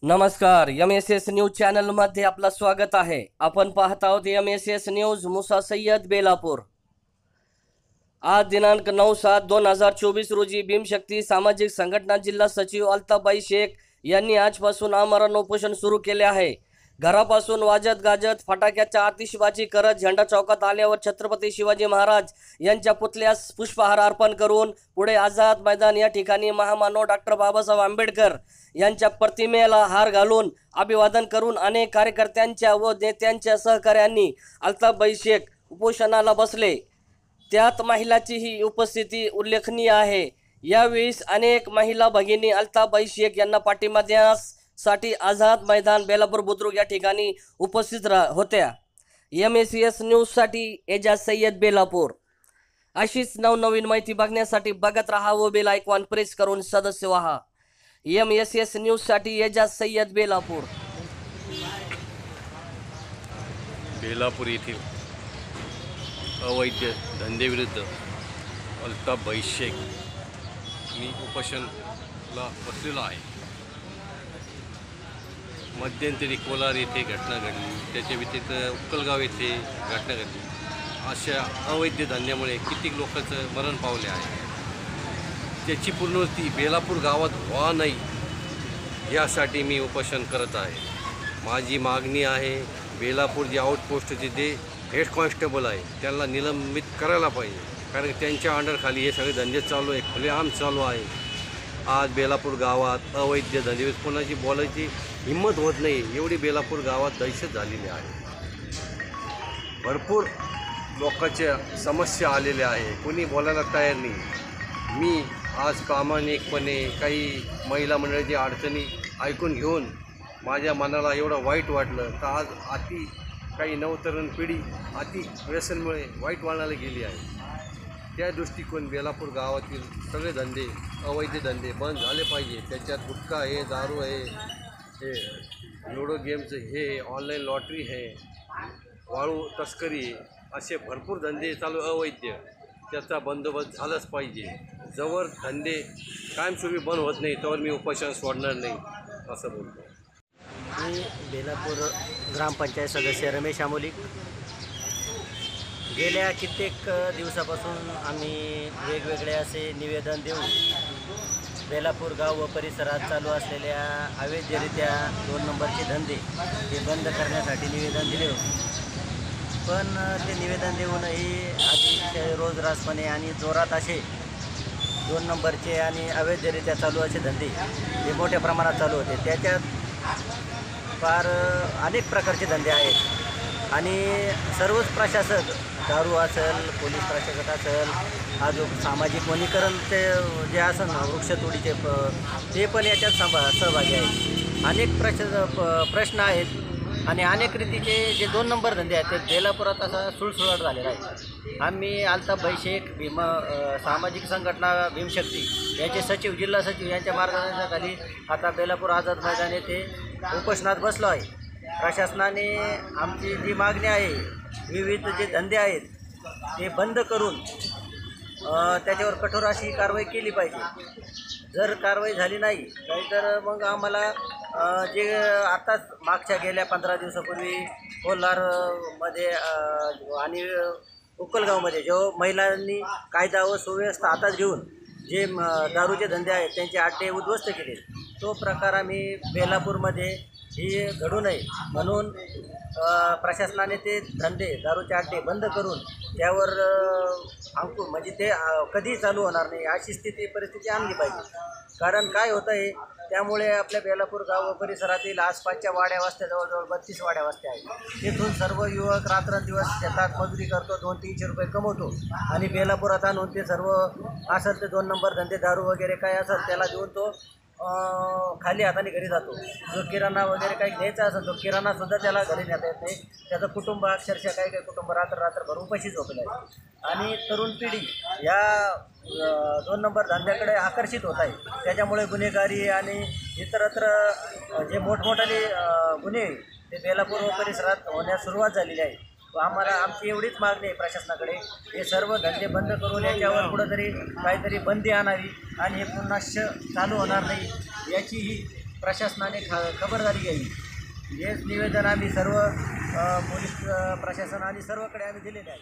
नमस्कार, MSS news channel मध्ये आपलं स्वागत आहे। आपण पाहत आहोत MSS न्यूज मुसा सय्यद बेलापूर। आज दिनांक 9/7/2024 रोजी भीमशक्ती सामाजिक संघटना जिल्हा सचिव अल्ताबाई शेख यांनी आजपासून आमरण उपोषण सुरू केले आहे। घरापासून वाजत गाजत फटाक्याच्या आतिषबाजी करत झेंडा चौकात आल्यावर छत्रपती शिवाजी महाराज यांच्या पुतळ्यास पुष्पहार अर्पण करून पुढे आझाद मैदान या ठिकाणी महामानव डॉक्टर बाबासाहेब आंबेडकर यांच्या प्रतिमेला हार घालून अभिवादन करून अनेक कार्यकर्त्यांच्या व नेत्यांच्या सहकार्यांनी अल्ताबाई शेख उपोषणाला बसले। त्यात महिलांचीही उपस्थिती उल्लेखनीय आहे। यावेळी अनेक महिला भगिनी अल्ताबाई शेख यांना पाठिंबा देण्यासाठी आझाद मैदान बेलापूर बुद्रुक या ठिकाणी उपस्थित होत्या। MSS न्यूजसाठी एजाज सय्यद बेलापूर। अशीच नवनवीन माहिती बघण्यासाठी बघत राहा व बेल आयकॉन प्रेस करून सदस्य व्हा। MSS न्यूजसाठी एजाज सय्यद बेलापूर। बेलापूर येथील अवैध धंदेविरुद्ध अल्ताबाई शेख मी उपोषणाला बसलेलो आहे। मध्यंतरी कोलार येथे घटना घडली, त्याच्या व्यतिरिक्त उक्कलगाव येथे घटना घडली। अशा अवैध धंद्यामुळे कित्येक लोकांचं मरण पावले आहे। त्याची पूर्णवृत्ती बेलापूर गावात व्हावी नाही यासाठी मी उपोषण करत आहे। माझी मागणी आहे, बेलापूर जे आउटपोस्टचे जे हेड कॉन्स्टेबल आहे त्यांना निलंबित करायला पाहिजे, कारण त्यांच्या अंडरखाली हे सगळे धंदे चालू आहे, खुलेआम चालू आहे। आज बेलापूर गावात अवैध धंदे कोणाची बोलायची हिंमत होत नाही, एवढी बेलापूर गावात दहशत झालेली आहे। भरपूर लोकांच्या समस्या आलेल्या आहे, कोणी बोलायला तयार नाही। मी आज प्रामाणिकपणे काही महिला मंडळाची अडचणी ऐकून घेऊन माझ्या मनाला एवढं वाईट वाटलं तर आज काही नवतरुण पिढी व्यसनमुळे वाईट वळणाला गेली आहे। त्या दृष्टिकोन बेलापूर गावातील सगळे धंदे अवैध धंदे बंद झाले पाहिजे। त्याच्यात गुटखा आहे, दारू आहे, हे लुडो गेमचं हे ऑनलाईन लॉटरी आहे, वाळू तस्करी, असे भरपूर धंदे चालू अवैध, त्याचा बंदोबस्त झालाच पाहिजे। जवळ धंदे कायमस्वरूपी बंद होत नाही तोवर मी उपोषण सोडणार नाही असं बोलतो। मी बेलापूर ग्रामपंचायत सदस्य रमेश आमोलिक। गेल्या कित्येक दिवसापासून आम्ही वेगवेगळे असे निवेदन देऊन बेलापूर गाव व परिसरात चालू असलेल्या अवैधरित्या 2 नंबरचे धंदे ते बंद करण्यासाठी निवेदन दिले होते। पण ते निवेदन देऊनही अतिशय रोजरासपणे आणि जोरात असे 2 नंबरचे आणि अवैधरित्या चालू असे धंदे हे मोठ्या प्रमाणात चालू होते। त्याच्यात फार अनेक प्रकारचे धंदे आहेत आणि सर्वच प्रशासक, दारू असेल, पोलीस प्रशासक असेल, अजून सामाजिक वनीकरणचे जे असेल ना वृक्षतोडीचे ते पण याच्यात सहभागी आहेत। अनेक प्रश्न आहेत आणि अनेक रीतीचे जे 2 नंबर धंदे आहेत ते बेलापुरात असा सुळसुळाट झालेला आहे। आम्ही अल्ताबाई शेख सामाजिक संघटना भीमशक्ती याचे सचिव, जिल्हा सचिव यांच्या मार्गदर्शनाखाली आता बेलापूर आझाद मैदान येथे उपोषणात बसलो आहे। प्रशासनाने आमची जी मागणी आहे, विविध जे धंदे आहेत ते बंद करून त्याच्यावर कठोर अशी कारवाई केली पाहिजे। जर कारवाई झाली नाही तर मग आम्हाला जे आताच मागच्या गेल्या 15 दिवसापूर्वी कोलारमध्ये आणि उक्कलगावमध्ये जो महिलांनी कायदा व सुव्यवस्था हातात घेऊन जे दारूचे धंदे आहेत त्यांचे अड्डे उद्ध्वस्त केले, तो प्रकार आम्ही बेलापूरमध्ये ही घडू नये म्हणून प्रशासनाने ते धंदे, दारूचे अड्डे बंद करून त्यावर अंकुश म्हणजे ते कधी चालू होणार नाही अशी परिस्थिती आणली पाहिजे। कारण काय होतं आहे, त्यामुळे आपल्या बेलापूर गाव व परिसरातील आसपासच्या वाड्या वस्त्या जवळजवळ 32 वाड्या वस्त्या आहेत। तिथून सर्व युवक रात्रंदिवस शेतात मजुरी करतो, 200-300 रुपये कमवतो आणि बेलापुरात आणून ते सर्व असेल ते 2 नंबर धंदे, दारू वगैरे काय असेल त्याला देऊन तो खाली हाताने घरी जातो। जो किराणा वगैरे काही घ्यायचा असेल तो किराणासुद्धा त्याला घरी नेता येत नाही। त्याचं कुटुंब अक्षरशः काही कुटुंब रात्रभर उपाशी झोपले आहे आणि तरुण पिढी या 2 नंबर धंद्याकडे आकर्षित होत आहे। त्याच्यामुळे गुन्हेगारी आणि इतरत्र जे मोठमोठाले गुन्हे ते बेलापूर परिसरात होण्यास सुरुवात झालेली आहे। आम्हाला आमची एवढीच मागणी आहे प्रशासनाकडे, हे सर्व धंदे बंद करून याच्यावर कुठंतरी काहीतरी बंदी आणावी आणि हे पुन्हा चालू होणार नाही याची ही प्रशासनाने खबरदारी घ्यावी. हेच निवेदन आम्ही सर्व पोलीस प्रशासन आणि सर्वकडे आम्ही दिलेले आहे.